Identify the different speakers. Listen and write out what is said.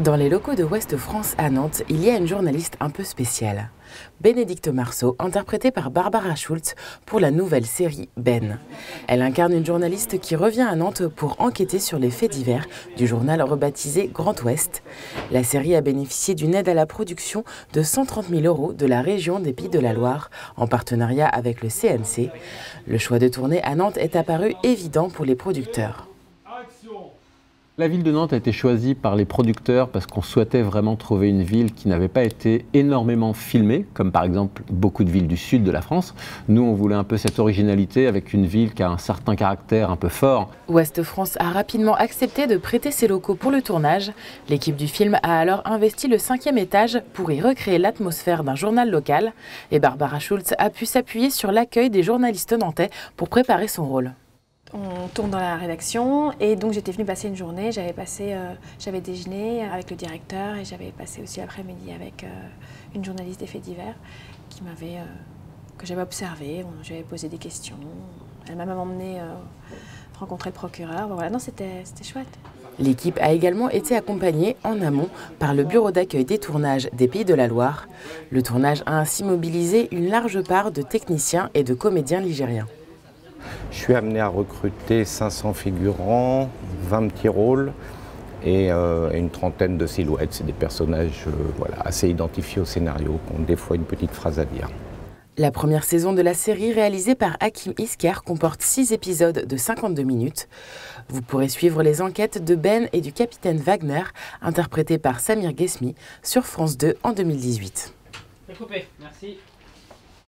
Speaker 1: Dans les locaux de Ouest France à Nantes, il y a une journaliste un peu spéciale. Bénédicte Marceau, interprétée par Barbara Schultz pour la nouvelle série Ben. Elle incarne une journaliste qui revient à Nantes pour enquêter sur les faits divers du journal rebaptisé Grand Ouest. La série a bénéficié d'une aide à la production de 130 000 € de la région des Pays de la Loire, en partenariat avec le CNC. Le choix de tourner à Nantes est apparu évident pour les producteurs.
Speaker 2: La ville de Nantes a été choisie par les producteurs parce qu'on souhaitait vraiment trouver une ville qui n'avait pas été énormément filmée, comme par exemple beaucoup de villes du sud de la France. Nous, on voulait un peu cette originalité avec une ville qui a un certain caractère un peu fort.
Speaker 1: Ouest France a rapidement accepté de prêter ses locaux pour le tournage. L'équipe du film a alors investi le 5e étage pour y recréer l'atmosphère d'un journal local. Et Barbara Schultz a pu s'appuyer sur l'accueil des journalistes nantais pour préparer son rôle.
Speaker 3: On tourne dans la rédaction et donc j'étais venue passer une journée, j'avais déjeuné avec le directeur et j'avais passé aussi l'après-midi avec une journaliste des faits divers que j'avais observée, j'avais posé des questions, elle m'a même emmenée rencontrer le procureur, voilà, non c'était chouette.
Speaker 1: L'équipe a également été accompagnée en amont par le bureau d'accueil des tournages des Pays de la Loire. Le tournage a ainsi mobilisé une large part de techniciens et de comédiens ligériens.
Speaker 4: Je suis amené à recruter 500 figurants, 20 petits rôles et une trentaine de silhouettes. C'est des personnages assez identifiés au scénario, qui ont des fois une petite phrase à dire.
Speaker 1: La première saison de la série, réalisée par Hakim Isker, comporte 6 épisodes de 52 minutes. Vous pourrez suivre les enquêtes de Ben et du capitaine Wagner, interprétés par Samir Ghesmi, sur France 2 en 2018.
Speaker 5: C'est coupé, merci.